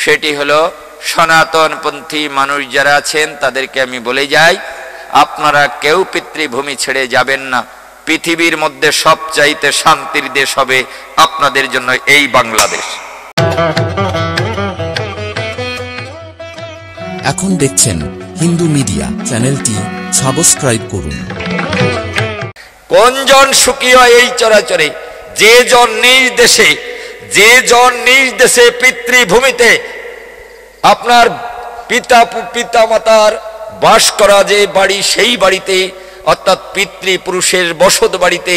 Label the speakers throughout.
Speaker 1: সেটি হলো সনাতনপন্থী মানুষ যারা আছেন তাদেরকে আমি বলে যাই, আপনারা কেউ পিতৃভূমি ছেড়ে যাবেন না। পৃথিবীর মধ্যে সবচাইতে শান্তির দেশ হবে আপনাদের জন্য এই বাংলাদেশ।
Speaker 2: এখন দেখছেন হিন্দু মিডিয়া চ্যানেলটি সাবস্ক্রাইব করুন।
Speaker 1: কোন জন সুখী হয় এই চরাচরে? যে জন নিজ দেশে পিতৃভূমিতে আপনার পিতা মাতার বাস করা যে বাড়ি, সেই বাড়িতে অর্থাৎ পিতৃপুরুষের বসত বাড়িতে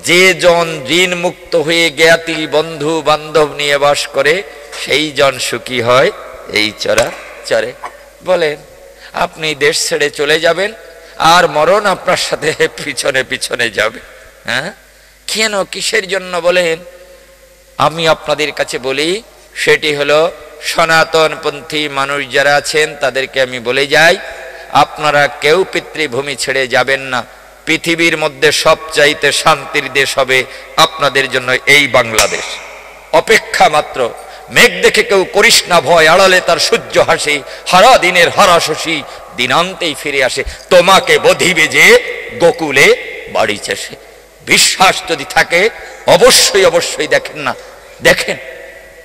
Speaker 1: যে জন ঋণ মুক্ত হয়ে জ্ঞাতি বন্ধু বান্ধব নিয়ে বাস করে, সেই জন সুখী হয় এই চরাচরে। বলেন, আপনি দেশ ছেড়ে চলে যাবেন আর মরণ আপনার সাথে পিছনে পিছনে যাবে। হ্যাঁ, কেন, কিসের জন্য বলেন? আমি আপনাদের কাছে বলি, সেটি হলো সনাতনপন্থী মানুষ যারা আছেন তাদেরকে আমি বলে যাই, আপনারা কেউ পিতৃভূমি ছেড়ে যাবেন না। পৃথিবীর মধ্যে সবচাইতে শান্তির দেশ হবে আপনাদের জন্য এই বাংলাদেশ। অপেক্ষা মাত্র। মেঘ দেখে কেউ করিস না ভয়, আড়ালে তার সূর্য হাসি, হারা দিনের হারা শশী দিনান্তেই ফিরে আসে, তোমাকে বধিবে যে গোকুলে বাড়ি চেষে। বিশ্বাস যদি থাকে অবশ্যই অবশ্যই দেখেন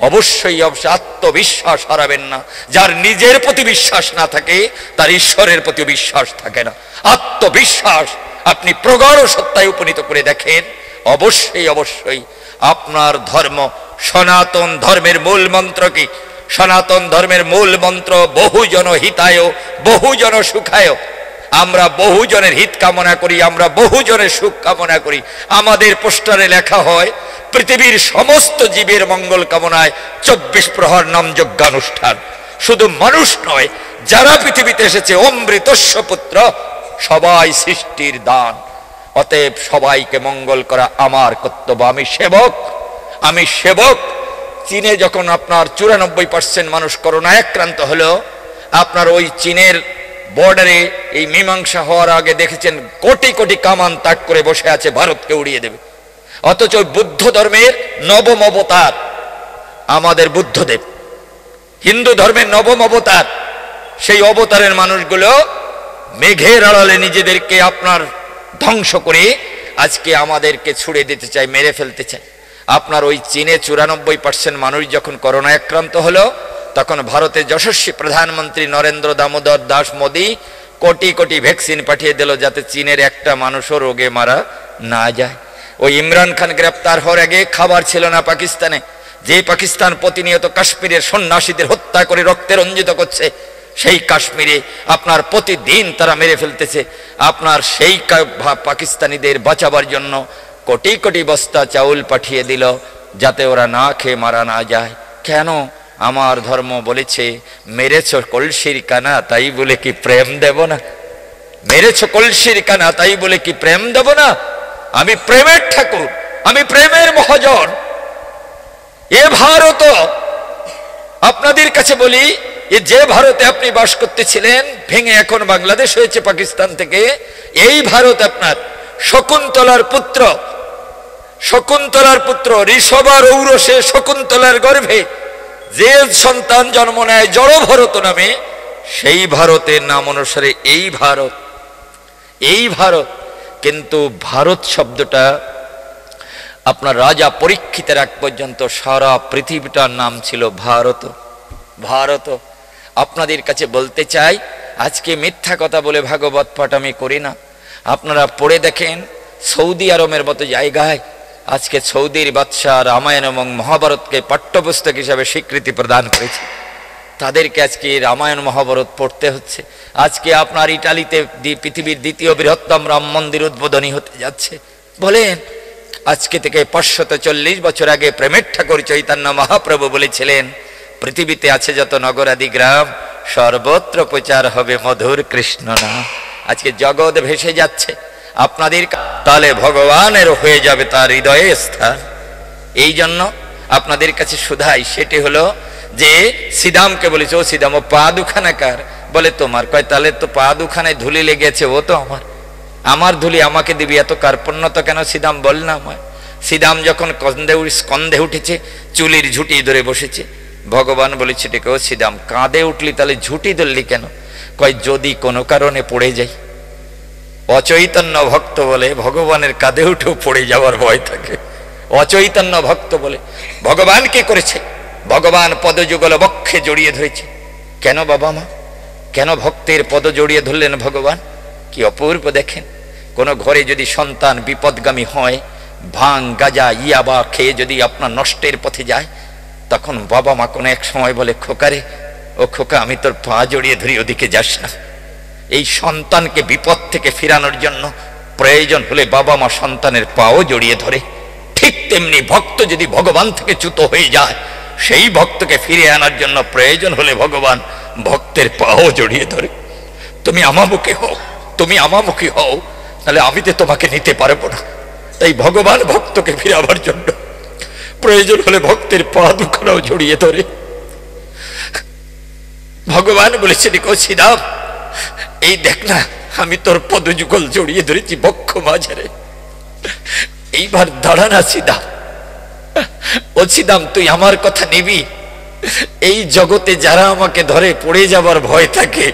Speaker 1: অবশ্যই আত্মবিশ্বাস হারাবেন না। যার নিজের প্রতি বিশ্বাস না থাকে তার ঈশ্বরের প্রতি বিশ্বাস থাকে না। আত্মবিশ্বাস আপনি প্রগাঢ় সত্তায় উপনীত করে দেখেন, অবশ্যই অবশ্যই আপনার ধর্ম, সনাতন ধর্মের মূল মন্ত্র কি? সনাতন ধর্মের মূল মন্ত্র বহুজন হিতায় বহুজন সুখায়। আমরা বহুজনের হিত কামনা করি, আমরা বহুজনের সুখ কামনা করি। আমাদের পোস্টারে লেখা হয় পৃথিবীর সমস্ত জীবের মঙ্গল কামনায় 24 প্রহর নাম যজ্ঞানুষ্ঠান। শুধু মানুষ নয়, যারা পৃথিবীতে এসেছে অমৃতস্য পুত্র, সবাই সৃষ্টির দান। অতএব সবাইকে মঙ্গল করা আমার কর্তব্য। আমি সেবক। চীনে যখন আপনার 94% মানুষ করোনায় আক্রান্ত হলো, আপনার ওই চীনের বর্ডারে এই মীমাংসা হওয়ার আগে দেখেছেন কোটি কোটি কামান তাক করে বসে আছে, ভারতকে উড়িয়ে দেবে। অথচ বুদ্ধ ধর্মের নবম অবতার আমাদের বুদ্ধদেব, হিন্দু ধর্মের নবম অবতার, সেই অবতারের মানুষগুলো মেঘের আড়ালে নিজেদেরকে আপনার ধ্বংস করে আজকে আমাদেরকে ছুড়ে দিতে চায়, মেরে ফেলতে চায়। আপনার ওই চীনে 94% মানুষ যখন করোনায় আক্রান্ত হলো, তখন ভারতের যশস্বী প্রধানমন্ত্রী নরেন্দ্র দামোদর দাস মোদী কোটি কোটি ভ্যাকসিন পাঠিয়ে দিল, যাতে চীনের একটা মানুষও রোগে মারা না যায়। ওই ইমরান খান গ্রেপ্তার হওয়ার আগে খাবার ছিল না পাকিস্তানে। যে পাকিস্তান প্রতিনিয়ত কাশ্মীরের সন্ন্যাসীদের হত্যা করে রক্তে রঞ্জিত করছে, সেই কাশ্মীরে আপনার প্রতিদিন তারা মেরে ফেলতেছে। আপনার সেই পাকিস্তানিদের বাঁচাবার জন্য কোটি কোটি বস্তা চাউল পাঠিয়ে দিল, যাতে ওরা না খেয়ে মারা না যায়। কেন? আমার ধর্ম বলেছে, মেরেছ কলসির কানা, তাই বলে কি প্রেম দেব না? মেরেছ কলসির কানা, তাই বলে কি প্রেম দেব না? আমি প্রেমের ঠাকুর, আমি প্রেমের মহাজন। এ ভারত, আপনাদের কাছে বলি, যে ভারতে আপনি বাস করতেছিলেন ভেঙে এখন বাংলাদেশ হয়েছে পাকিস্তান থেকে, এই ভারত আপনার শকুন্তলার পুত্র ঋষভার ঔরসে শকুন্তলার গর্ভে যে সন্তান জন্ম নেয় জড় ভরত নামে, সেই ভারতের নাম অনুসারে এই ভারত। কিন্তু ভারত শব্দটা আপনার রাজা পরীক্ষিতের আগ পর্যন্ত সারা পৃথিবীটার নাম ছিল ভারত। আপনাদের কাছে বলতে চাই, আজকে মিথ্যা কথা বলে ভাগবত পাঠ আমি করি না। আপনারা পড়ে দেখেন, সৌদি আরবের মতো জায়গায় আজকে সৌদির বাদশাহ রামায়ণ এবং মহাভারতকে পাঠ্যপুস্তক হিসাবে স্বীকৃতি প্রদান করেছে। তাদেরকে আজকে রামায়ণ মহাভারত পড়তে হচ্ছে। আজকে আপনার ইটালিতে পৃথিবীর দ্বিতীয় বৃহত্তম রাম মন্দির উদ্বোধনী হতে যাচ্ছে। বলেন, আজকে থেকে 540 বছর আগে প্রেমের ঠাকুর চৈতন্য মহাপ্রভু বলেছিলেন, পৃথিবীতে আছে যত নগরাদি গ্রাম, সর্বত্র প্রচার হবে মধুর কৃষ্ণ নাম। আজকে জগৎ ভেসে যাচ্ছে আপনাদের, তাহলে ভগবানের হয়ে যাবে তার হৃদয়ে স্থান। এই জন্য আপনাদের কাছে শুধাই, সেটি হলো যে সিদামকে বলেছে, ও সিদাম, ও পা দুখানা কার? বলে তোমার। কয়, তাহলে তো পা দুখানায় ধুলি লেগেছে, ও তো আমার ধুলি আমাকে দিবি, এত কার্পণ্যতা কেন সিদাম? বল না আমায়। সিদাম যখন স্কন্ধে উঠেছে, চুলির ঝুঁটি ধরে বসেছে, ভগবান বলেছে ডেকে, ও শ্রীদাম, কাঁধে উঠলি তাহলে ঝুঁটি ধরলি কেন? কয়, যদি কোনো কারণে পড়ে যাই। অচৈতন্য ভক্ত বলে ভগবানের কাঁধে উঠেও পড়ে যাওয়ার ভয় থাকে। অচৈতন্য ভক্ত বলে ভগবান কি করেছে? ভগবান পদযুগল বক্ষে জড়িয়ে ধরেছে। কেন বাবা মা, কেন ভক্তের পদ জড়িয়ে ধরলেন ভগবান? কি অপূর্ব দেখেন। কোন ঘরে যদি সন্তান বিপদগামী হয়, ভাং গাজা ইয়াবা খেয়ে যদি আপনার নষ্টের পথে যায়, তখন বাবা মা কোনো এক সময় বলে, খোকারে, ও খোকা, আমি তোর পা জড়িয়ে ধরি, ওদিকে যাস না। এই সন্তানকে বিপদ থেকে ফিরানোর জন্য প্রয়োজন হলে বাবা মা সন্তানের পাও জড়িয়ে ধরে। ঠিক তেমনি ভক্ত যদি ভগবান থেকে চ্যুত হয়ে যায়, সেই ভক্তকে ফিরে আনার জন্য প্রয়োজন হলে ভগবান ভক্তের পাও জড়িয়ে ধরে। তুমি আমামুখী হও, তুমি আমামুখী হও, তাহলে আমি তো তোমাকে নিতে পারবো না। তাই ভগবান ভক্তকে ফিরাবার জন্য প্রয়োজন হলে ভক্তের পা দুখানাও জড়িয়ে ধরে। ভগবান বলেছেন, শ্রীরাম, এই দেখ না, আমি তোর পদযুগল জড়িয়ে ধরেছি বক্ষ মাঝারে, এইবার দাঁড়া না শ্রীরাম। ও শ্রীরাম, তুই আমার কথা নিবি? এই জগতে যারা আমাকে ধরে পড়ে যাবার ভয় থাকে,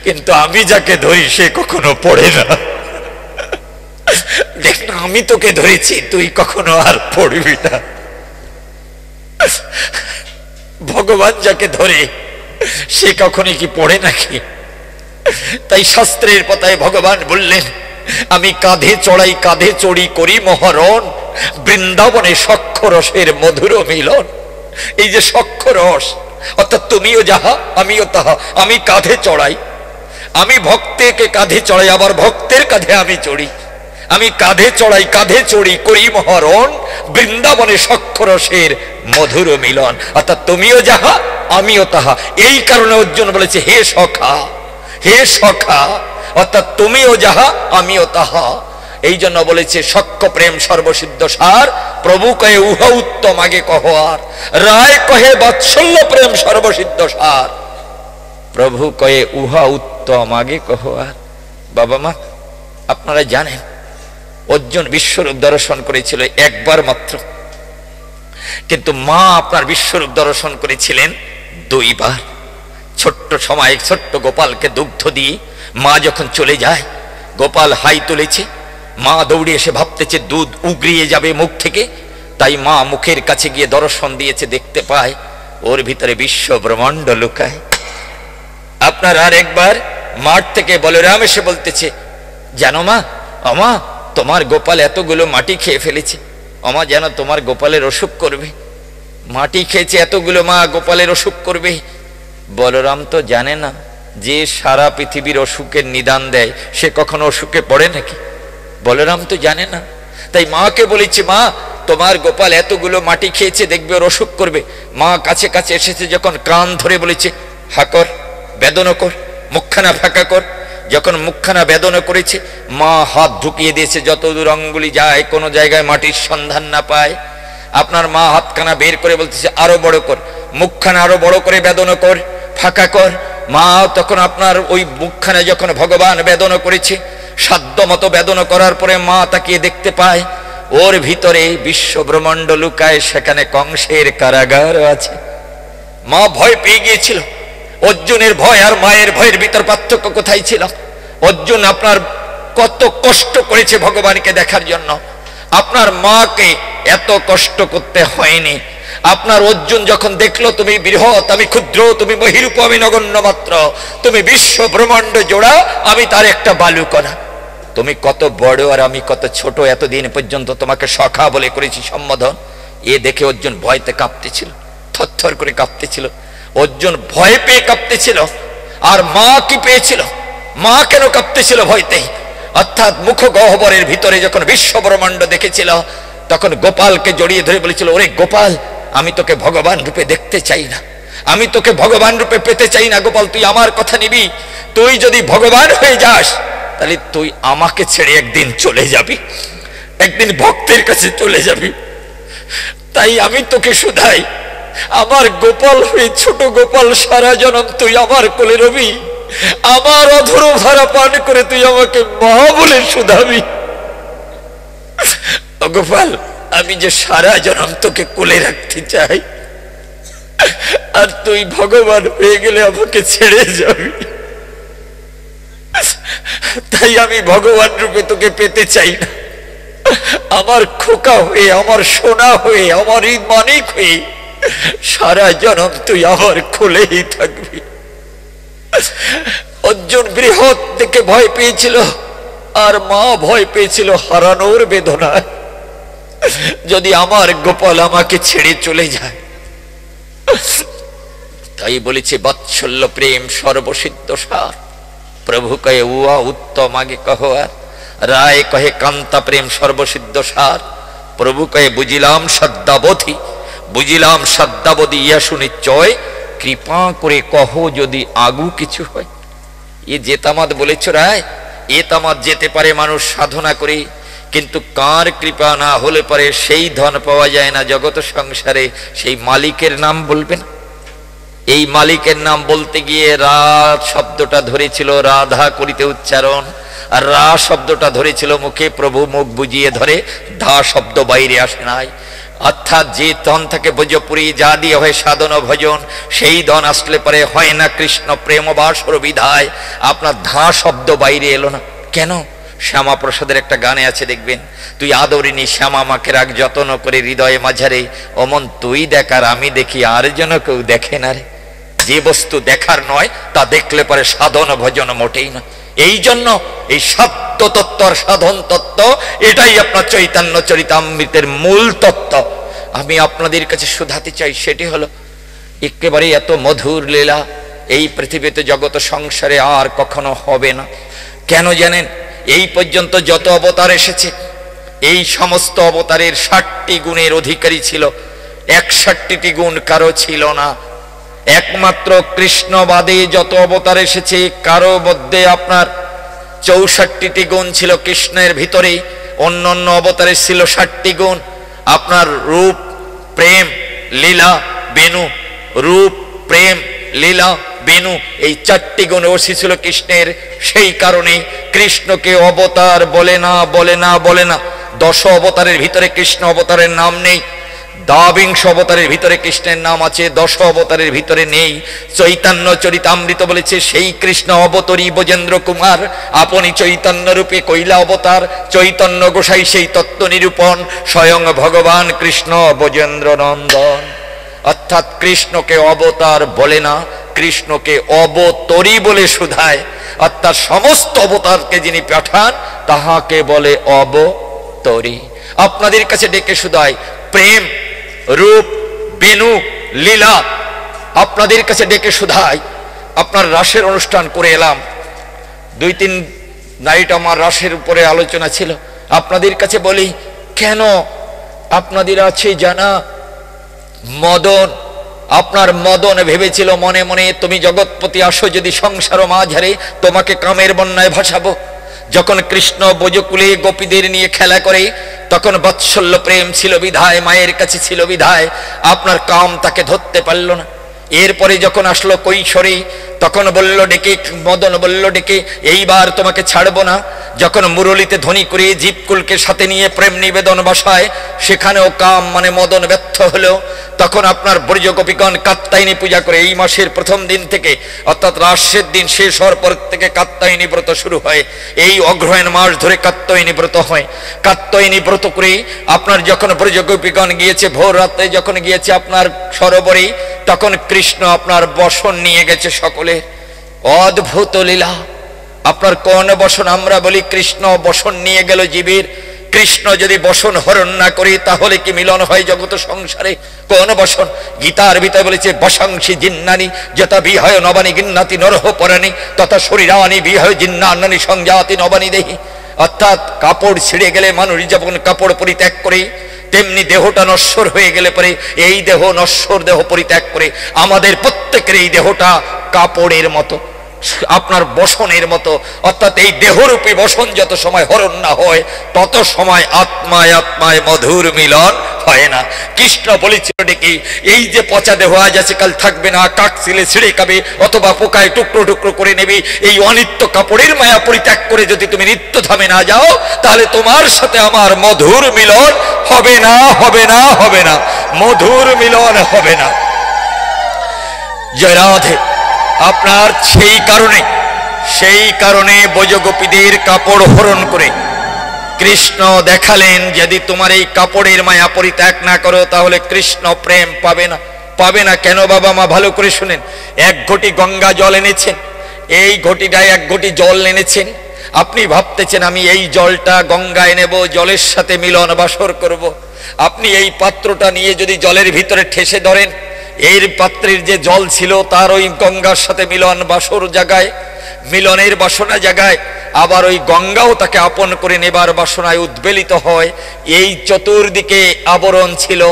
Speaker 1: কিন্তু আমি যাকে ধরি সে কখনো পড়ে না। দেখ না, আমি তোকে ধরেছি, তুই কখনো আর পড়বি না। ভগবান যাকে ধরে সে কখনো কি পড়ে নাকি? তাই শাস্ত্রের পাতায় ভগবান বললেন, আমি কাঁধে চড়াই, কাঁধে চড়ি করি মহরণ, বৃন্দাবনে সখ্যরসের মধুর মিলন। এই যে সখ্যরস, অর্থাৎ তুমিও যাহা আমিও তাহা, আমি কাঁধে চড়াই, আমি ভক্তকে কাঁধে চড়াই, আবার ভক্তের কাঁধে আমি চড়ি। আমি কাঁধে চড়াই, কাঁধে চড়ি করি মহরণ, বৃন্দাবনে সখ্যরসের মধুর মিলন। অর্থাৎ তুমিও যাহা আমিও তাহা। এই কারণে অর্জুন বলেছে, হে সখা, হে সখা, অর্থাৎ তুমিও যাহা আমিও তাহা। এই জন্য বলেছে, সখ্য প্রেম সর্বসিদ্ধ সার, প্রভু কহে উহা উত্তম আগে কহ আর, রায় কহে বাৎসল্য প্রেম সর্বসিদ্ধ সার, প্রভু কহে উহা উত্তম আগে কহ আর। বাবা মা, আপনারা জানেন অর্জুন বিশ্বরূপ দর্শন করেছিল একবার মাত্র, কিন্তু মা আপনার বিশ্বরূপ দর্শন করেছিলেন দুইবার। ছোট্ট সময় ছোট্ট গোপালকে দুগ্ধ দিয়ে মা যখন চলে যায়, গোপাল হাই তুলেছে, মা দৌড়ে এসে ভাবতেছে দুধ উগড়িয়ে যাবে মুখ থেকে, তাই মা মুখের কাছে গিয়ে দর্শন দিয়েছে, দেখতে পায় ওর ভিতরে বিশ্ব ব্রহ্মাণ্ড লুকায়। আপনার আর একবার মাঠ থেকে বলরাম এসে বলতেছে, জানো মা, আমা তোমার গোপাল এতগুলো মাটি খেয়ে ফেলেছে, আমা যেন তোমার গোপালের অসুখ করবে। মাটি খেয়েছে এতগুলো, মা গোপালের অসুখ করবে। বলরাম তো জানে না যে সারা পৃথিবীর অসুখের নিদান দেয়, সে কখনো অসুখে পড়ে নাকি? বলরাম তো জানে না। তাই মাকে বলেছে, মা তোমার গোপাল এতগুলো মাটি খেয়েছে, দেখবে ওর অসুখ করবে। মা কাছে কাছে এসেছে, যখন কান ধরে বলেছে, হাকর, বেদনা কর, মুখখানা ফাঁকা কর। যখন মুখখানা বেদনা করেছে, মা হাত ঢুকিয়ে দিয়েছে, যত দূর আঙ্গুলি যায় কোনো জায়গায় মাটির সন্ধান না পায়। আপনার মা হাতখানা বের করে বলতেছে, আরো বড় কর, মুখখানা আরো বড় করে বেদনা কর, ফাঁকা কর। মা তখন আপনার ওই মুখখানা যখন ভগবান বেদনা করেছে, সাধ্য মতো বেদনা করার পরে মা তাকিয়ে দেখতে পায় ওর ভিতরে বিশ্ব ব্রহ্মাণ্ড লুকায়, সেখানে কংসের কারাগার আছে। মা ভয় পেয়ে গিয়েছিল। অর্জুনের ভয় আর মায়ের ভয়ের ভিতর পার্থক্য কোথায় ছিল? অর্জুন আপনার কত কষ্ট করেছে ভগবানকে দেখার জন্য, আপনার মাকে এত কষ্ট করতে হয়নি। আপনার অর্জুন যখন দেখলো তুমি বৃহৎ, আমি ক্ষুদ্র, তুমি মহিরূপ, আমি নগণ্য মাত্র, তুমি বিশ্ব ব্রহ্মাণ্ড জোড়া, আমি তার একটা বালুকণা, তুমি কত বড় আর আমি কত ছোট, এতদিন পর্যন্ত তোমাকে সখা বলে করেছি সম্বোধন। এ দেখে অর্জুন ভয়তে কাঁপতেছিল, থরথর করে কাঁপতেছিল। অর্জুন ভয় পেয়ে কাঁপতেছিল। আর মা কি পেয়েছিল? মা কেন কাঁপতেছিল ভয়তে? অর্থাৎ মুখ গহ্বরের ভিতরে যখন বিশ্ব ব্রহ্মাণ্ড দেখেছিল, তখন গোপালকে জড়িয়ে ধরে বলেছিল, ওরে গোপাল, আমি তোকে ভগবান রূপে দেখতে চাই না, আমি তোকে ভগবান রূপে পেতে চাই না। গোপাল, তুই আমার কথা নিবি। তুই যদি ভগবান হয়ে যাস, তাহলে তুই আমাকে ছেড়ে একদিন চলে যাবি, একদিন ভক্তের কাছে চলে যাবি। তাই আমি তোকে শুধাই, আমার গোপাল হয়ে, ছোট গোপাল, সারা জনম তুই আমার কোলে রবি, আমার অধর ধারা পান করে তুই আমাকে মা বলে শুধাবি। গোপাল, আমি যে সারা জনম তোকে কোলে রাখতে চাই, আর তুই ভগবান হয়ে গেলে আমাকে ছেড়ে যাবি। তাই আমি ভগবান রূপে তোকে পেতে চাই না। আমার খোকা হয়ে, আমার সোনা হয়ে, আমার এই মানিক হয়ে সারা জনম তুই আমার কোলেই থাকবি। অর্জুন বৃহৎ দেখে ভয় পেয়েছিল, আর মা ভয় পেয়েছিল হারানোর বেদনায়। যদি আমার গোপাল আমাকে ছেড়ে চলে যায়, তাই বলেছে বাৎসল্য প্রেম সর্বসিদ্ধ সার। প্রভু কহে উয়া উত্তম আগে কহ, আর রায় কহে কান্তা প্রেম সর্বসিদ্ধ সার। প্রভু কহে বুঝিলাম সদ্যাবধি, বুঝিলাম সদ্যাবধি, ইয়া সুনিশ্চয় কৃপা করে কহ যদি আগু কিছু হয়। এ যে তামাদ বলেছ রায়, এ তামাদ যেতে পারে মানুষ সাধনা করে, কিন্তু কার কৃপা না হলে পারে সেই ধন পাওয়া যায় না জগৎ সংসারে। সেই মালিকের নাম বলবে না? এই মালিকের নাম বলতে গিয়ে রা শব্দটা ধরেছিল রাধা করিতে উচ্চারণ, আর রা শব্দটা ধরেছিল মুখে, প্রভু মুখ বুঝিয়ে ধরে, ধা শব্দ বাইরে আসে নাই। অর্থাৎ যে ধন থাকে ভোজপুরি, যা দিয়ে হয় সাধন ভজন, সেই ধন আসলে পরে হয় না কৃষ্ণ প্রেম বাসর বিধায়। আপনার ধা শব্দ বাইরে এলো না কেন? শ্যামা প্রসাদের একটা গানে আছে দেখবেন, তুই আদরিনী শ্যামা মাকে রাখ যত্ন করে হৃদয়ে মাঝারে, অমন তুই দেখার আমি দেখি আর যেন কেউ দেখে না রে। যে বস্তু দেখার নয় তা দেখলে পরে সাধন ভজন মোটেই না। এই জন্য এই সত্য তত্ত্ব আর সাধন তত্ত্ব, এটাই আপনার চৈতন্য চরিতামৃতের মূল তত্ত্ব। আমি আপনাদের কাছে শুধাতে চাই, সেটি হলো একেবারে এত মধুর লীলা এই পৃথিবীতে জগৎ সংসারে আর কখনো হবে না। কেন জানেন? এই পর্যন্ত যত অবতার এসেছে, এই সমস্ত অবতারের 60টি গুণের অধিকারী ছিল, 61টি গুণ কারো ছিল না। একমাত্র কৃষ্ণ বাদে যত অবতার এসেছে কারো মধ্যে আপনার 64টি গুণ ছিল কৃষ্ণের ভিতরে। অন্য অন্য অবতারের ছিল 60টি গুণ। আপনার রূপ, প্রেম, লীলা, বেনু। রূপ, প্রেম, লীলা, বেনু, এই 4টি গুণ ছিল কৃষ্ণের। সেই কারণে কৃষ্ণকে অবতার বলে না, বলে না, বলে না। 10 অবতারের ভিতরে কৃষ্ণ অবতারের নাম নেই। 12 অবতারের ভিতরে কৃষ্ণের নাম আছে, 10 অবতারের ভিতরে নেই। চৈতন্য চরিতামৃত বলেছে সেই কৃষ্ণ অবতরী ব্রজেন্দ্র কুমার, আপনি চৈতন্য রূপে কইলা অবতার। চৈতন্য গোসাই সেই তত্ত্ব নিরূপণ, স্বয়ং ভগবান কৃষ্ণ ব্রজেন্দ্র নন্দন। অর্থাৎ কৃষ্ণকে অবতার বলে না, কৃষ্ণকে অবতরী বলে শুধায়। অর্থাৎ সমস্ত অবতারকে যিনি পাঠান তাহাকে বলে অবতরী। আপনাদের কাছে ডেকে শুধায় প্রেম, রূপ, বেনু, লীলা। আপনাদের কাছে ডেকে শুধাই, আপনার রাসের অনুষ্ঠান করে এলাম, 2-3 নাইট আমার রাসের উপরে আলোচনা ছিল। আপনাদের কাছে বলি কেন? আপনাদের আছে জানা মদন। আপনার মদন ভেবেছিল মনে মনে, তুমি জগৎপতি আসো যদি সংসার মাঝারে, তোমাকে কামের বন্যায় ভাসাবো। যখন কৃষ্ণ ব্রজকুলে গোপীদের নিয়ে খেলা করে, তখন বাৎসল্য প্রেম ছিল বিধায়, মায়ের কাছে ছিল বিধায় আপনার কাম তাকে ধরতে পারল না। এরপরে যখন আসলো কৈশোরে, তখন বলল ডেকে, মদন বলল ডেকে, এইবার তোমাকে ছাড়বো না। যখন মুরলিতে ধ্বনি করে জীবকুলকে সাথে নিয়ে প্রেম নিবেদন বসায়, সেখানেও কাম মানে মদন ব্যর্থ হলো। তখন আপনার ব্রজ গোপীগণ কাত্যায়নী পূজা করে। এই মাসের প্রথম দিন থেকে, অর্থাৎ রাসের দিন শেষ হওয়ার পর থেকে কাত্যায়নী ব্রত শুরু হয়। এই অগ্রহায়ণ মাস ধরে কাত্যায়নী ব্রত হয়। কাত্যায়নী ব্রত করে আপনার যখন ব্রজ গোপীগণ গিয়েছে, ভোর রাত্রে যখন গিয়েছে আপনার সরোবরে, তখন কৃষ্ণ আপনার বসন নিয়ে গেছে সকলে। অদ্ভুত লীলা। আপনার কোন বসন? আমরা বলি কৃষ্ণ বসন নিয়ে গেল জীবের। কৃষ্ণ যদি বসন হরণ না করে তাহলে কি মিলন হয় জগৎ সংসারে? কোন বসন? গীতার ভিতরে বলেছে বসাংসি জিন্নানি যথা বিহায় নবানি গিন্নাতি নরহ পরাণী তথা শরীরানি বিহায় জিন্নানি সংজাতি নবানি দেহি। অর্থাৎ কাপড় ছিঁড়ে গেলে মানুষ যেমন কাপড় পরিত্যাগ করে, তেমনি দেহটা নশ্বর হয়ে গেলে পরে এই দেহ নশ্বর দেহ পরিত্যাগ করে। আমাদের প্রত্যেকের এই দেহটা কাপড়ের মতো, আপনার বসনের মতো। অর্থাৎ এই দেহরূপী বসন যত সময় হরণ না হয়, তত সময় আত্মায় আত্মায় মধুর মিলন হয় না। কৃষ্ণ বলেছিল ডেকে, এই যে পচা দেহ আজ আছে কাল থাকবে না, কাক ছিলে ছিঁড়ে খাবে অথবা পোকায় টুকরো টুকরো করে নেবে। এই অনিত্য কাপড়ের মায়া পরিত্যাগ করে যদি তুমি নিত্য ধামে না যাও, তাহলে তোমার সাথে আমার মধুর মিলন হবে না, হবে না, হবে না। মধুর মিলন হবে না। জয় রাধে। আপনার সেই কারণে ব্রজগোপীদের কাপড় হরণ করে কৃষ্ণ দেখালেন, যদি তোমার এই কাপড়ের মায়া পরিত্যাগ না করো তাহলে কৃষ্ণ প্রেম পাবে না। কেন বাবা মা ভালো করে শুনেন। এক ঘটি গঙ্গা জল এনেছেন, এই ঘটিটায় এক ঘটি জল এনেছেন। আপনি ভাবতেছেন আমি এই জলটা গঙ্গায় নেব, জলের সাথে মিলন বাসর করব। আপনি এই পাত্রটা নিয়ে যদি জলের ভিতরে ঠেসে ধরেন, এর পাত্রের যে জল ছিল তার ওই গঙ্গার সাথে মিলন বাসর জাগায়, মিলনের বাসনা জাগায়, আবার ওই গঙ্গাও তাকে আপন করে নেবার বাসনায় উদ্বেলিত হয়। এই চতুর্দিকে আবরণ ছিল,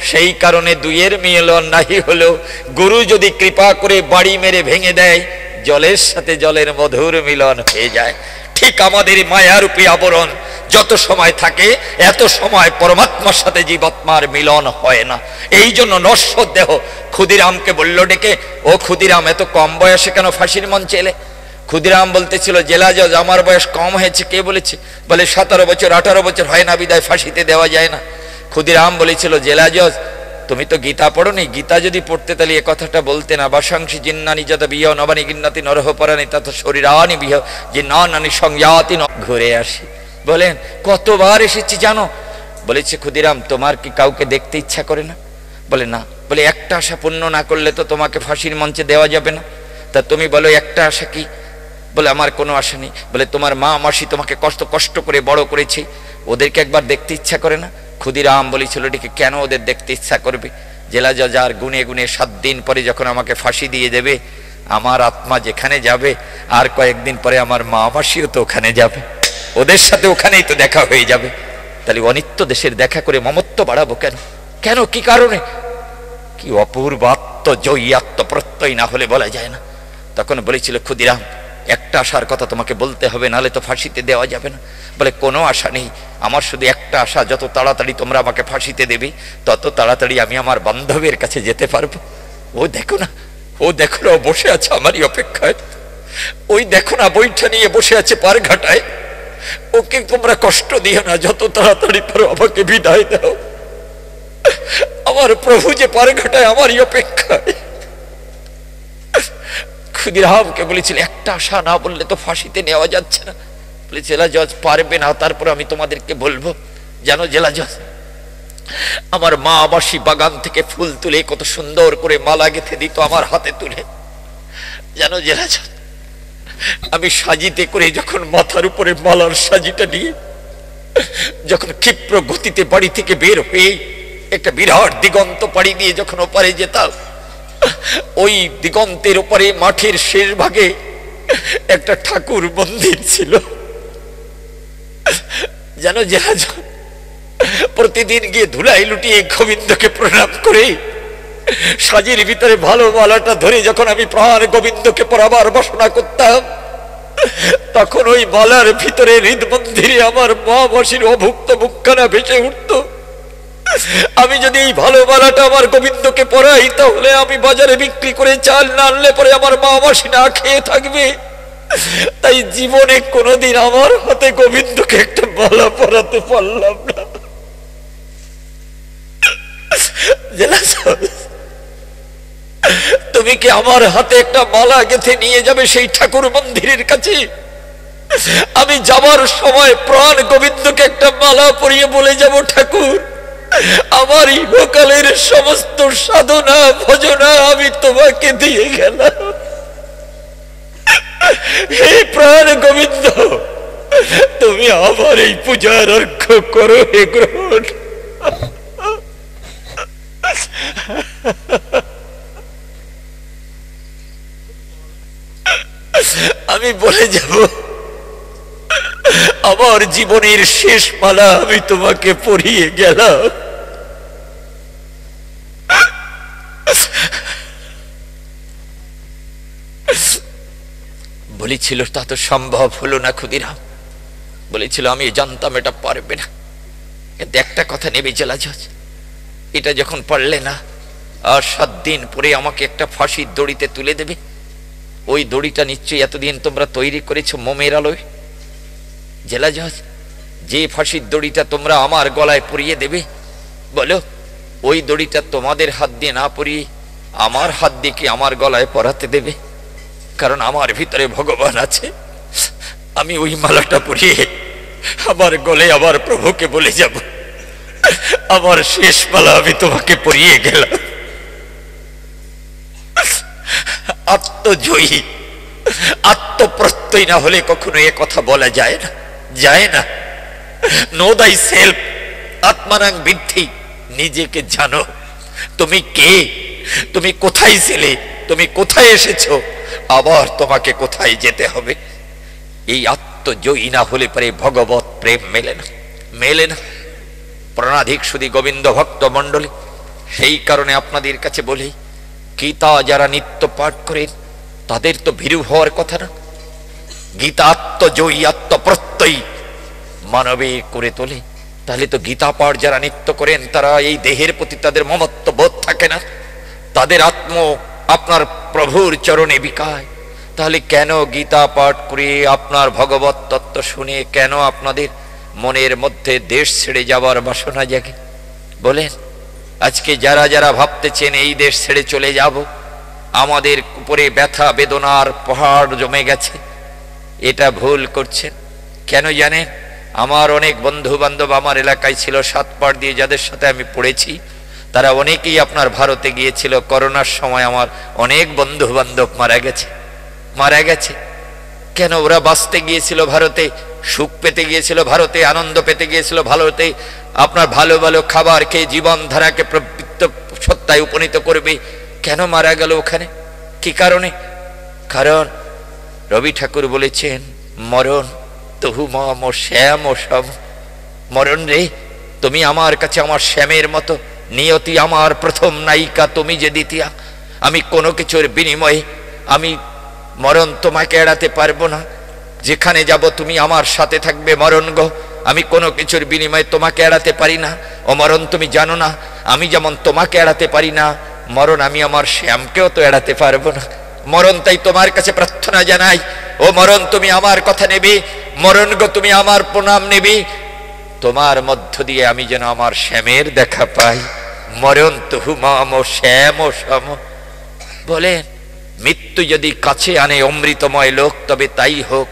Speaker 1: সেই কারণে দুইয়ের মিলন নাহি হলো। গুরু যদি কৃপা করে বাড়ি মেরে ভেঙে দেয়, জলের সাথে জলের মধুর মিলন হয়ে যায়। ঠিক আমাদের মায়ারূপী আবরণ যত সময় থাকে এত সময় পরমাত্মার সাথে জীবাত্মার মিলন হয় না। এই জন্য নশ্বর দেহ ক্ষুদিরামকে বলল ডেকে, ও ক্ষুদিরাম, এত কম বয়সে কেন ফাঁসির মঞ্চে এলে? ক্ষুদিরাম বলতেছিল, জেলা জজ আমার বয়স কম হয়েছে। কে বলেছে? বলে 17 বছর 18 বছর হয় না, বিদায় ফাঁসিতে দেওয়া যায় না। ক্ষুদিরাম বলেছিল, জেলা জজ তুমি তো গীতা পড়োনি, গীতা যদি পড়তে তাহলে এ কথাটা বলতে না। বাসাংশী জিন্নানি যত বিহ নবানি গিন্নাতি নরহ পরানি তত শরীরানি বিহ জিন্নানি সংয়াতি। ঘুরে আসি বলেন, কতবার এসেছি জানো? বলেছে, ক্ষুদিরাম তোমার কি কাউকে দেখতে ইচ্ছা করে না? বলে না। বলে একটা আশা পূর্ণ না করলে তো তোমাকে ফাঁসির মঞ্চে দেওয়া যাবে না। তা তুমি বলো একটা আশা কি? বলে আমার কোনো আশা নেই। বলে তোমার মা মাসি তোমাকে কষ্ট করে বড় করেছে, ওদেরকে একবার দেখতে ইচ্ছা করে না? ক্ষুদিরাম বলেছিল, এটিকে কেন ওদের দেখতে ইচ্ছা করবে? জেলা জজ আর গুনে 7 দিন পরে যখন আমাকে ফাঁসি দিয়ে দেবে, আমার আত্মা যেখানে যাবে আর কয়েকদিন পরে আমার মা মাসিও তো ওখানে যাবে, ওদের সাথে ওখানেই তো দেখা হয়ে যাবে। তাহলে অনিত্য দেশের দেখা করে মমত্ব বাড়াবো কেন? কেন, কি কারণে? কি অপূর্ব আত্মজয়ী আত্মপ্রত্যয় না হলে বলা যায় না। তখন বলেছিল, ক্ষুদিরাম একটা আশার কথা তোমাকে বলতে হবে, নাহলে তো ফাঁসিতে দেওয়া যাবে না। বলে কোনো আশা নেই, আমার শুধু একটা আশা, যত তাড়াতাড়ি তোমরা আমাকে ফাঁসিতে দেবে তত তাড়াতাড়ি আমি আমার বান্ধবের কাছে যেতে পারবো। ও দেখো না, ও বসে আছে আমারই অপেক্ষায়। ওই দেখো না বইটা নিয়ে বসে আছে পার ঘাটায়। ওকে তোমরা কষ্ট দিও না, যত তাড়াতাড়ি পারো আমাকে বিদায় দাও। আমার প্রভু যে পার ঘাটায় আমারই অপেক্ষায়। ক্ষুদিরামকে বলেছিল, একটা আশা না বললে তো ফাঁসিতে নেওয়া যাচ্ছে না। বলে জেলা জজ পারবে না, তারপর আমি তোমাদেরকে বলবো। জানো জেলা জজ, আমার মা আবাসী বাগান থেকে ফুল তুলে কত সুন্দর করে মালা গেঁথে দিত আমার হাতে তুলে। জানো জেলা জজ, আমি সাজিতে করে যখন মাথার উপরে মালার সাজিটা নিয়ে যখন ক্ষিপ্র গতিতে বাড়ি থেকে বের হয়ে একটা বিরাট দিগন্ত পাড়ি দিয়ে যখন ওপারে যেতাম, ওই দিগন্তের ওপারে মাঠের শেষ ভাগে একটা ঠাকুর মন্দির ছিল। জানো জেলা জজ, প্রতিদিন গিয়ে ধুলাই লুটিয়ে গোবিন্দকে প্রণাম করে সাজির ভিতরে ভালো মালাটা ধরে যখন আমি প্রাণ গোবিন্দকে পরাবার বাসনা করতাম, তখন ওই মালার ভিতরে হৃদ মন্দিরে আমার মা মাসির অভুক্ত মুখখানা ভেসে উঠত। আমি যদি এই ভালো মালাটা আমার গোবিন্দকে পরাই, তাহলে আমি বাজারে বিক্রি করে চাল না আনলে পরে আমার মা মাসি না খেয়ে থাকবে। তাই জীবনে কোনোদিন আমার হাতে গোবিন্দকে একটা মালা পরাতে পারলাম না। তুমি কি আমার হাতে একটা মালা গেঁথে নিয়ে যাবে সেই ঠাকুর মন্দিরের কাছে? আমি যাবার সময় প্রাণ গোবিন্দকে একটা মালা পরিয়ে বলে যাব, ঠাকুর আমার ইহকালের সমস্ত সাধনা ভজনা আমি তোমাকে দিয়ে গেলাম। হে প্রাণ গোবিন্দ, তুমি আমার এই পূজার অর্ঘ্য করো হে গ্রহণ। আমি বলে যাব, আমার জীবনের শেষ মালা আমি তোমাকে পরিয়ে গেলাম। বলেছিল, তা তো সম্ভব হলো না ক্ষুদিরাম। বলেছিল, আমি জানতাম এটা পারবে না। কিন্তু একটা কথা নেবে জেলা জজ, এটা যখন পারলে না, আর 7 দিন পরে আমাকে একটা ফাঁসির দড়িতে তুলে দেবে। ওই দড়িটা নিশ্চয়ই এতদিন তোমরা তৈরি করেছো মোমের আলোয়। জেলা জজ, যে ফাঁসির দড়িটা তোমরা আমার গলায় পরিয়ে দেবে, বলো ওই দড়িটা তোমাদের হাত দিয়ে না পরিয়ে আমার হাত দিয়ে কি আমার গলায় পরাতে দেবে? কারণ আমার ভিতরে ভগবান আছে। আমি ওই মালাটা পরিয়ে আমার গলে আবার প্রভুকে বলে যাব, আমার শেষ মালা আমি তোমাকে পরিয়ে গেলাম। আত্মজয়ী, আত্মপ্রত্যয় না হলে কখনো এ কথা বলা যায় না, যায় না। নো দাই সেলফ, আত্মানাং বিদ্ধি, নিজেকে জানো তুমি কে, তুমি কোথায় ছিলে, তুমি কোথায় এসেছো, আবার তোমাকে কোথায় যেতে হবে। এই আত্মজয়ী না হলে পরে ভগবত প্রেম মেলে না, মেলে না। প্রাণাধিক শুধু গোবিন্দ ভক্ত মণ্ডলী, সেই কারণে আপনাদের কাছে বলি, গীতা যারা নিত্য পাঠ করেন তাদের তো ভীরু হওয়ার কথা না। গীতা আত্মজয়ী, আত্মপ্রত্যয়ী মানবে করে তোলে। তাহলে তো গীতা পাঠ যারা নিত্য করেন তারা এই দেহের প্রতি তাদের মমত্ব বোধ থাকে না, তাদের আত্ম আপনার প্রভুর চরণে বিকায়। তাহলে কেন গীতা পাঠ করে আপনার ভগবত তত্ত্ব শুনে কেন আপনাদের মনের মধ্যে দেশ ছেড়ে যাবার বাসনা জাগে বলেন? আজকে যারা যারা ভাবতেছেন এই দেশ ছেড়ে চলে যাব, আমাদের উপরে ব্যথা বেদনার পাহাড় জমে গেছে, এটা ভুল করছেন। কেন জানেন? আমার অনেক বন্ধু বান্ধব আমার এলাকায় ছিল, সাতপাড় দিয়ে যাদের সাথে আমি পড়েছি, তারা অনেকেই আপনার ভারতে গিয়েছিল। করোনার সময় আমার অনেক বন্ধু বান্ধব মারা গেছে, মারা গেছে। কেন? ওরা বাঁচতে গিয়েছিল ভারতে, সুখ পেতে গিয়েছিল ভারতে, আনন্দ পেতে গিয়েছিল ভারতে, আপনার ভালো ভালো খাবার খেয়ে জীবন ধারাকে প্রবৃত্ত সত্তায় উপনীত করবে। কেন মারা গেল ওখানে? কি কারণে? কারণ রবি ঠাকুর বলেছেন, মরণ তহু মম শ্যাম ও সম। মরণ রে, তুমি আমার কাছে আমার শ্যামের মতো, নিয়তি আমার প্রথম নায়িকা, তুমি যে দ্বিতীয়া। আমি কোনো কিছুর বিনিময়ে আমি মরণ তোমাকে এড়াতে পারবো না। যেখানে যাব তুমি আমার সাথে থাকবে মরণ গো। আমি কোনো কিছুর বিনিময়ে তোমাকে এড়াতে পারি না। ও মরণ, তুমি জানো না আমি যেমন তোমাকে এড়াতে পারি না, মরণ আমি আমার শ্যামকেও তো এড়াতে পারবো না। মরণ, তাই তোমার কাছে প্রার্থনা জানাই, ও মরণ তুমি আমার কথা নেবে, মরণ গো তুমি আমার প্রণাম নেবে। তোমার মধ্য দিয়ে আমি যেন আমার শ্যামের দেখা পাই। মরণ তহু মম শ্যাম ও সম। বলেন, মৃত্যু যদি কাছে আনে অমৃতময় লোক, তবে তাই হোক।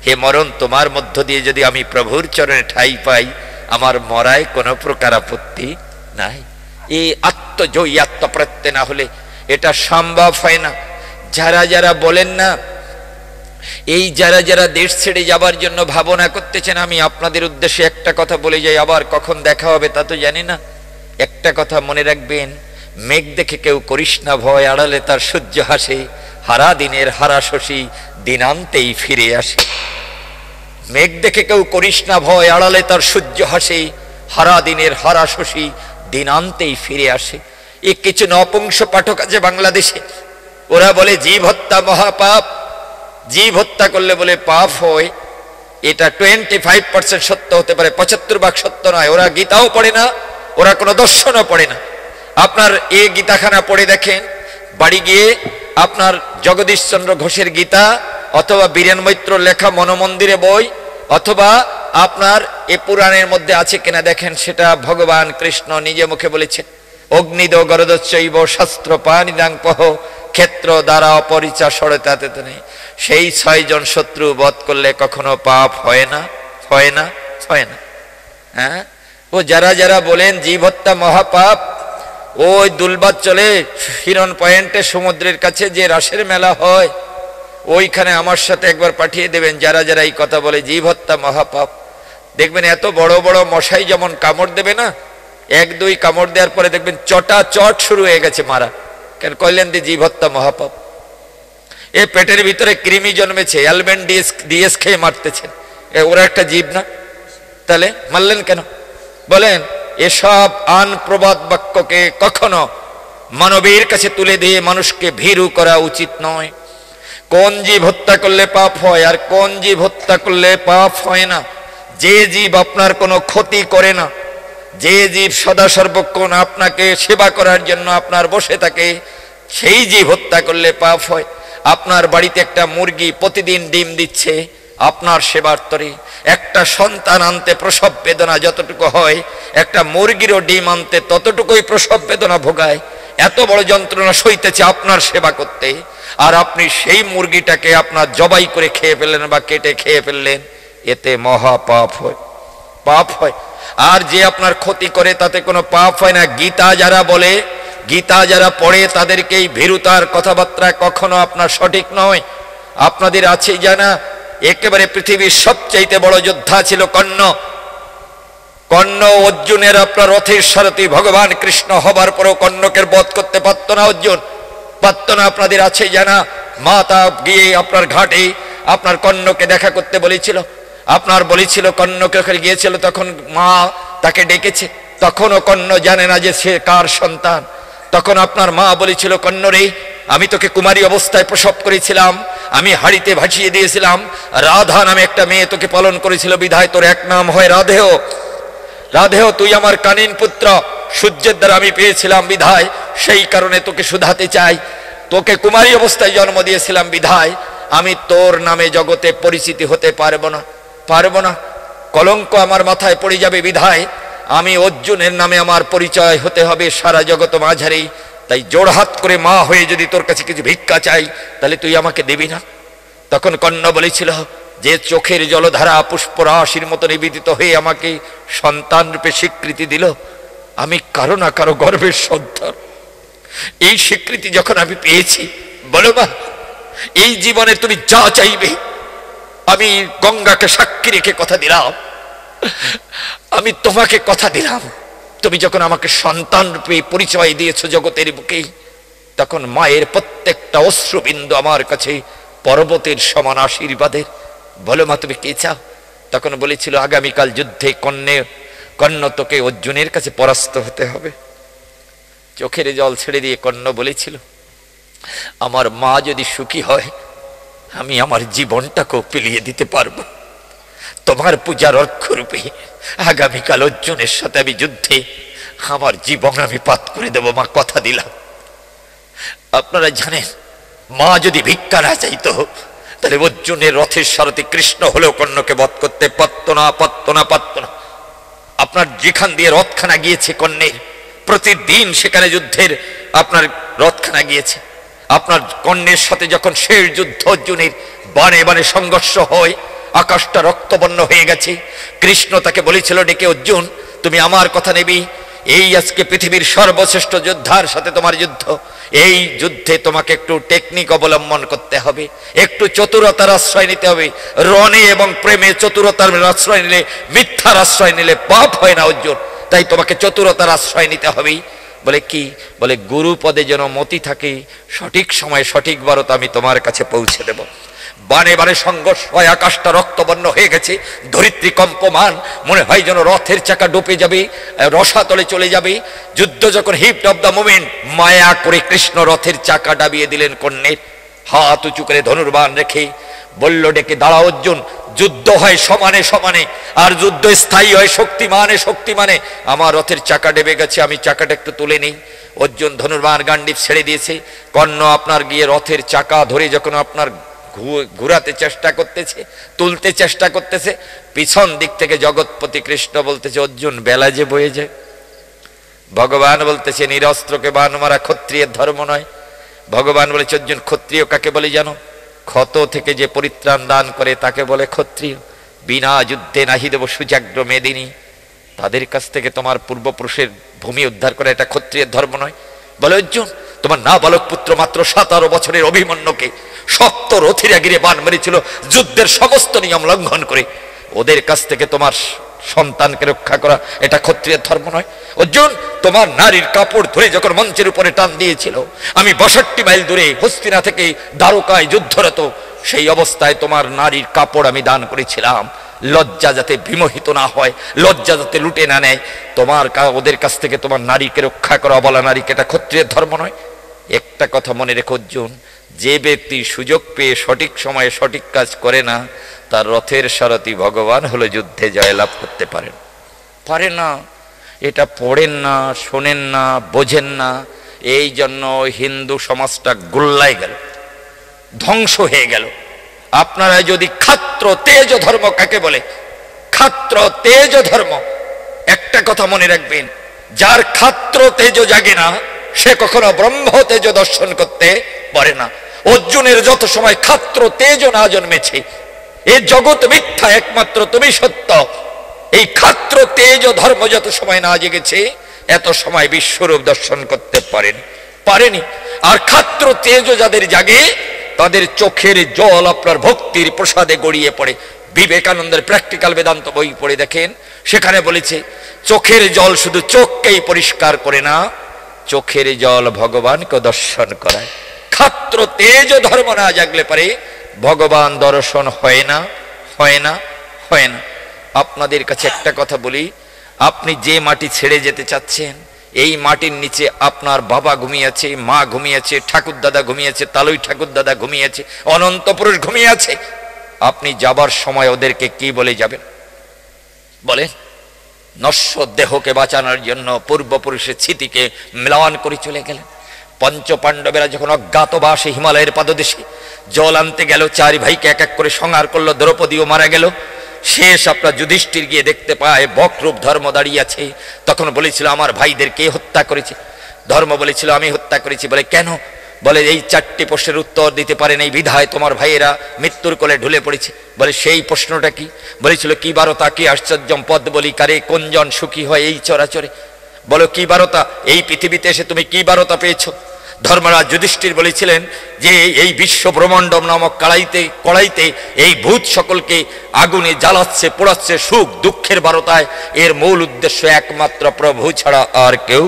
Speaker 1: হে মরণ, তোমার মধ্য দিয়ে যদি আমি প্রভুর চরণে ঠাই পাই, আমার মরায় কোনো প্রকার আপত্তি নাই। এই আত্মজয়ী, আত্মপ্রত্যয় না হলে এটা সম্ভব হয় না। যারা যারা বলেন না, এই যারা যারা দেশ ছেড়ে যাবার জন্য ভাবনা করতেছেন, আমি আপনাদের উদ্দেশ্যে একটা কথা বলে যাই, আবার কখন দেখা হবে তা তো জানি না। একটা কথা মনে রাখবেন, মেঘ দেখে কেউ করিস না ভয়, আড়ালে তার সূর্য হাসে, হারা দিনের হারা শশী দিনান্তেই ফিরে আসে। মেঘ দেখে কেউ করিস না ভয়, আড়ালে তার সূর্য হাসে, হারা দিনের হারা শশী দিনান্তেই ফিরে আসে। এ কিছু নপুংস পাঠক আছে বাংলাদেশে, ওরা বলে জীব হত্যা মহাপাপ, জীব হত্যা করলে বলে পাপ হয়। এটা 25% সত্য হতে পারে, 75% সত্য নয়। ওরা গীতাও পড়ে না, ওরা কোনো দর্শনও পড়ে না। আপনার এই গীতাখানা পড়ে দেখেন, বাড়ি গিয়ে আপনার জগদীশ চন্দ্র ঘোষের গীতা, অথবা বীরেন মৈত্র লেখা মনোমন্দিরে বই, অথবা আপনার এ পুরাণের মধ্যে আছে কিনা দেখেন। সেটা ভগবান কৃষ্ণ নিজে মুখে বলেছেন, অগ্নিদ গরদচ্চৈব শাস্ত্র পানিদাং পহ ক্ষেত্র দ্বারা অপরিচা সরতাতে নেই। সেই 6 জন শত্রু বধ করলে কখনো পাপ হয় না, হয় না, হয় না। হ্যাঁ, ও যারা যারা বলেন জীব হত্যা মহাপাপ, ওই দুলবাদ চলে হিরণ পয়েন্টে সমুদ্রের কাছে যে রাসের মেলা হয়, ওইখানে আমার সাথে একবার পাঠিয়ে দেবেন। যারা যারা এই কথা বলে জীব হত্যা মহাপাপ, দেখবেন এত বড় বড় মশাই যেমন কামড় দেবে না, 1-2 কামড় দেওয়ার পরে দেখবেন চটা চট শুরু হয়ে গেছে মারা। কেন কইলেন যে জীব হত্যা মহাপাপ? এ পেটের ভিতরে কৃমি জন্মেছে, অ্যালবেন ডিএস খেয়ে মারতেছেন, ওরা একটা জীব না? তাহলে মারলেন কেন? বলেন, এসব আনপ্রবাদ বাক্যকে কখনো মানবীর কাছে তুলে দিয়ে মানুষকে ভীরু করা উচিত নয়। কোন জীব হত্যা করলে পাপ হয় আর কোন জীব হত্যা করলে পাপ হয় না? যে জীব আপনার কোনো ক্ষতি করে না, যে জীব সদা সর্বক্ষণ আপনাকে সেবা করার জন্য আপনার বসে থাকে, সেই জীব হত্যা করলে পাপ হয়। আপনার বাড়িতে একটা মুরগি প্রতিদিন ডিম দিচ্ছে, আপনার সেবার তরে একটা সন্তান আনতে প্রসব বেদনা যতটুকু হয়, একটা মুরগিরও ডিম আনতে ততটুকুই প্রসব বেদনা ভোগায়। এত বড় যন্ত্রণা সইতেছে আপনার সেবা করতে, আর আপনি সেই মুরগিটাকে আপনার জবাই করে খেয়ে ফেললেন বা কেটে খেয়ে ফেললেন, এতে মহা পাপ হয়, পাপ হয়। আর যে আপনার ক্ষতি করে তাতে কোনো পাপ হয় না। গীতা যারা বলে, গীতা যারা পড়ে, তাদেরকে এই ভীরুতার কথাবার্তা কখনো আপনার সঠিক নয়। আপনাদের আছে জানা, একেবারে পৃথিবীর সবচাইতে বড় যোদ্ধা ছিল কর্ণ। কর্ণ অর্জুনের আপনার রথের সারথি, ভগবান কৃষ্ণ হবার পরেও কর্ণকে বধ করতে পারত না, অর্জুন পারত না। আপনাদের আছে জানা, মাতা গিয়ে আপনার ঘাটে আপনার কর্ণকে দেখা করতে বলেছিল, আপনার বলেছিল কর্ণকে গিয়েছিল, তখন মা তাকে ডেকেছে, তখনও কর্ণ জানে না যে সে কার সন্তান। তখন আপনার মা বলেছিল, কর্ণ রে, আমি তোকে কুমারী অবস্থায় প্রসব করেছিলাম, আমি হাড়িতে ভাসিয়ে দিয়েছিলাম, রাধা নামে একটা মেয়ে তোকে পালন করেছিল, বিধায় তোর এক নাম হয় রাধেয়। রাধেয়, তুই আমার কানিন পুত্র, সূর্যের দ্বারা আমি পেয়েছিলাম বিধায়, সেই কারণে তোকে শুধাতে চাই। তোকে কুমারী অবস্থায় জন্ম দিয়েছিলাম বিধায় আমি তোর নামে জগতে পরিচিতি হতে পারবো না, পারবো না, কলঙ্ক আমার মাথায় পড়ে যাবে বিধায় আমি অর্জুনের নামে আমার পরিচয় হতে হবে সারা জগৎ মাঝারি। তাই জোড়হাত করে মা হয়ে যদি তোর কাছে কিছু ভিক্ষা চাই, তাহলে তুই আমাকে দিবি না? তখন কর্ণ বলেছিল, যে চোখের জলধারা পুষ্পরাশির মতো নিবেদিত হয়ে আমাকে সন্তান রূপে স্বীকৃতি দিল, আমি কারো না কারো গর্ভের সন্তান। এই স্বীকৃতি যখন আমি পেয়েছি, বলো মা, এই জীবনে তুমি যা চাইবে, আমি গঙ্গাকে সাক্ষী রেখে কথা দিলাম, আমি তোমাকে কথা দিলাম, তুমি যখন আমাকে সন্তান রূপে পরিচয় দিয়েছো জগতের বুকে, তখন মায়ের প্রত্যেকটা অশ্রুবিন্দু আমার কাছে পর্বতের সমান আশীর্বাদের। বলো মা, তুমি কে চাও? তখন বলেছিল, আগামীকাল যুদ্ধে কর্ণ তোকে অর্জুনের কাছে পরাস্ত হতে হবে। চোখের জল ছেড়ে দিয়ে কর্ণ বলেছিল, আমার মা যদি সুখী হয়, আমি আমার জীবনটাকেও পিলিয়ে দিতে পারবো। তোমার পূজার অর্ঘ্যরূপে আগামীকাল অর্জুনের সাথে আমি যুদ্ধে আমার জীবন আমি পাত করে দেব, মা কথা দিলাম। আপনারা জানেন, মা যদি ভিক্ষা না চাইতো, তাহলে অর্জুনের রথের সারথি কৃষ্ণ হলেও কর্ণকে বধ করতে পারত না, পারত না, পারত না। আপনার যেখান দিয়ে রথখানা গিয়েছে কর্ণের, প্রতিদিন সেখানে যুদ্ধের আপনার রথখানা গিয়েছে। আপনার কর্ণের সাথে যখন শেষ যুদ্ধ অর্জুনের, বানে বানে সংঘর্ষ হয়, আকাশটা রক্তবর্ণ হয়ে গেছে। কৃষ্ণ তাকে বলেছিল ডেকে, অর্জুন তুমি আমার কথা নেবি, এই আজকে পৃথিবীর সর্বশ্রেষ্ঠ যোদ্ধার সাথে তোমার যুদ্ধ, এই যুদ্ধে তোমাকে একটু টেকনিক অবলম্বন করতে হবে, একটু চতুরতার আশ্রয় নিতে হবে। রণে এবং প্রেমে চতুরতার আশ্রয় নিলে, মিথ্যার আশ্রয় নিলে পাপ হয় না অর্জুন, তাই তোমাকে চতুরতার আশ্রয় নিতে হবে। বলে কি? বলে গুরু পদে যেন মতি থাকে, সঠিক সময় সঠিক বারত আমি তোমার কাছে পৌঁছে দেব। বানে বানে সংঘর্ষ হয়, আকাশটা রক্তবর্ণ হয়ে গেছে, ধরিত্রী কম্পমান, মনে হয় যেন রথের চাকা ডুবে যাবে, রসাতলে চলে যাবে। যুদ্ধ যখন হিট অফ দ্য মোমেন্ট, মায়া করে কৃষ্ণ রথের চাকা ডাবিয়ে দিলেন কর্ণের। হাত উঁচু করে ধনুর্বাণ রেখে বলল ডেকে, দাঁড়াও অর্জুন, যুদ্ধ হয় সমানে সমানে, আর যুদ্ধ স্থায়ী হয় শক্তিমানে শক্তিমানে। আমার রথের চাকা ডেবে গেছে, আমি চাকাটা একটু তুলে নেই। অর্জুন ধনুর্বাণ গান্ডীব ছেড়ে দিয়েছে। কর্ণ আপনার গিয়ে রথের চাকা ধরে যখন আপনার ঘুরাতে চেষ্টা করতেছে, তুলতে চেষ্টা করতেছে, পিছন দিক থেকে জগৎপতি কৃষ্ণ বলতেছে, অর্জুন বেলা যে বয়ে যায়। ভগবান বলতেছে, নিরস্ত্রকে বান মারা ক্ষত্রিয়ের ধর্ম নয়। ভগবান বলেছে, অর্জুন ক্ষত্রিয় কাকে বলে জানো? ক্ষত থেকে যে পরিত্রাণ দান করে তাকে বলে ক্ষত্রিয়। বিনা যুদ্ধে নাহি দেব সুজাগ্র মেদিনী, তাদের কাছ থেকে তোমার পূর্বপুরুষের ভূমি উদ্ধার করে, এটা ক্ষত্রিয়ের ধর্ম নয়। বলে, অর্জুন তোমার না বালক পুত্র মাত্র 17 বছরের অভিমন্যুকে শক্ত রথিরা গিরে বান মেরেছিল যুদ্ধের সমস্ত নিয়ম লঙ্ঘন করে, ওদের কাছ থেকে তোমার সন্তানকে রক্ষা করা এটা ক্ষত্রিয়ের ধর্ম নয়। অর্জুন তোমার নারীর কাপড় ধরে যখন মঞ্চের উপরে টান দিয়েছিল, আমি 62 মাইল দূরে হস্তিনা থেকে দ্বারকায় যুদ্ধরত, সেই অবস্থায় তোমার নারীর কাপড় আমি দান করেছিলাম, লজ্জা যাতে বিমোহিত না হয়, লজ্জা যাতে লুটে না নেয়, তোমার ওদের কাছ থেকে তোমার নারীকে রক্ষা করা, অবলা নারীকে, এটা ক্ষত্রিয়ের ধর্ম নয়। একটা কথা মনে রেখো অর্জুন, যে ব্যক্তি সুযোগ পেয়ে সঠিক সময়ে সঠিক কাজ করে না, তার রথের সারথি ভগবান হলো যুদ্ধে জয়লাভ করতে পারেন, পারে না। এটা পড়েন না, শোনেন না, বোঝেন না। এই জন্য হিন্দু সমাজটা গোল্লায় গেল, ধ্বংস হয়ে গেল। আপনারা যদি ক্ষাত্র তেজ ধর্ম কাকে বলে, ক্ষাত্র তেজ ধর্ম, একটা কথা মনে রাখবেন, যার ক্ষাত্র তেজ জাগে না সে কখনো ব্রহ্ম তেজ দর্শন করতে পারে না। অর্জুনের যত সময় ক্ষাত্র তেজ না জন্মেছে, এ জগৎ মিথ্যা, একমাত্র তুমি সত্য, এই ক্ষাত্র তেজ ধর্ম যত সময় না জেগেছে, এত সময় বিশ্বরূপ দর্শন করতে পারেনি। আর ক্ষাত্র তেজ যাদের জাগে, তাদের চোখের জল আপনার ভক্তির প্রসাদে গড়িয়ে পড়ে। বিবেকানন্দের প্র্যাকটিক্যাল বেদান্ত বই পড়ে দেখেন, সেখানে বলেছে চোখের জল শুধু চোখকেই পরিষ্কার করে না, চোখের জল ভগবানকে দর্শন করায়। ক্ষাত্র তেজ ধর্ম না জাগলে পারে ভগবান দর্শন হয় না। আপনাদের কাছে একটা কথা বলি, আপনি যে মাটি ছেড়ে যেতে চাচ্ছেন, এই মাটির নিচে আপনার বাবা ঘুমিয়েছে, মা ঘুমিয়েছে, ঠাকুর দাদা ঘুমিয়েছে, তালুই ঠাকুর দাদা ঘুমিয়েছে, অনন্ত পুরুষ ঘুমিয়েছে। আপনি যাবার সময় ওদেরকে কি বলে যাবেন বলেন? নশ্বর দেহকে বাঁচানোর জন্য পূর্বপুরুষের স্মৃতিকে ম্লান করে চলে গেলেন। পঞ্চ পাণ্ডবেরা যখন অজ্ঞাতবাসে হিমালয়ের পাদদেশে জল আনতে গেল, চারি ভাইকে এক এক করে সংহার করলো, দ্রৌপদীও মারা গেল। শেষ আপনার যুধিষ্ঠির গিয়ে দেখতে পায় বকরূপ ধর্ম দাঁড়িয়ে আছে। তখন বলেছিল আমার ভাইদের কে হত্যা করেছে? ধর্ম বলেছিল আমি হত্যা করেছি। বলে কেন? বলে এই 4টি প্রশ্নের উত্তর দিতে পারেন, এই বিধায় তোমার ভাইয়েরা মৃত্যুর কোলে ঢুলে পড়েছে। বলে সেই প্রশ্নটা কি? বলেছিল কি বারতা, কি আশ্চর্যম পদ বলি কারে, কোনজন সুখী হয় এই চরাচরে? বলো কি বারতা, এই পৃথিবীতে এসে তুমি কি বারতা পেয়েছো? ধর্মরাজ যুধিষ্ঠির বলেছিলেন যে এই বিশ্ব ব্রহ্মাণ্ডম নামক কড়াইতে এই ভূত সকলকে আগুনে জ্বালাচ্ছে, পোড়াচ্ছে সুখ দুঃখের বারতায়। এর মূল উদ্দেশ্য একমাত্র প্রভু ছাড়া আর কেউ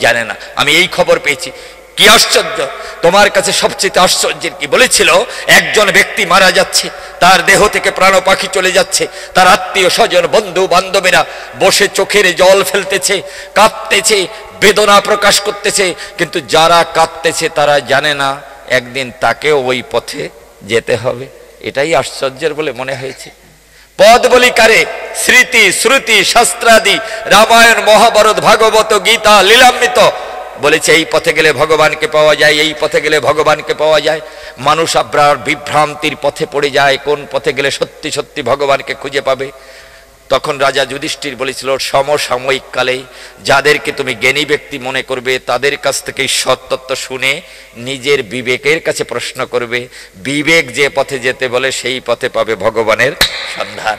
Speaker 1: জানে না। আমি এই খবর পেয়েছি। কি আশ্চর্য! তোমার কাছে সবচেয়ে আশ্চর্যের কি? বলেছিল একজন ব্যক্তি মারা যাচ্ছে, তার দেহ থেকে প্রাণ পাখি চলে যাচ্ছে, তার আত্মীয় স্বজন বন্ধু বান্ধবেরা বসে চোখের জল ফেলতেছে, কাঁদতেছে, বেদনা প্রকাশ করতেছে, কিন্তু যারা কাঁদতেছে তারা জানে না একদিন তাকেও ওই পথে যেতে হবে। এটাই আশ্চর্যের বলে মনে হয়েছে। পদ বলি কারে, স্মৃতি শ্রুতি শাস্ত্রাদি, রামায়ণ মহাভারত ভাগবত গীতা লীলামৃত বলেছে এই পথে গেলে ভগবানকে পাওয়া যায়, এই পথে গেলে ভগবানকে পাওয়া যায়। মানুষ আব্রার বিভ্রান্তির পথে পড়ে যায়, কোন পথে গেলে সত্যি সত্যি ভগবানকে খুঁজে পাবে। তখন রাজা যুধিষ্ঠির বলেছিল সমসাময়িক কালে যাদেরকে তুমি জ্ঞানী ব্যক্তি মনে করবে, তাদের কাছ থেকে সত্যত্ব শুনে নিজের বিবেকের কাছে প্রশ্ন করবে। বিবেক যে পথে যেতে বলে সেই পথে পাবে ভগবানের সন্ধান।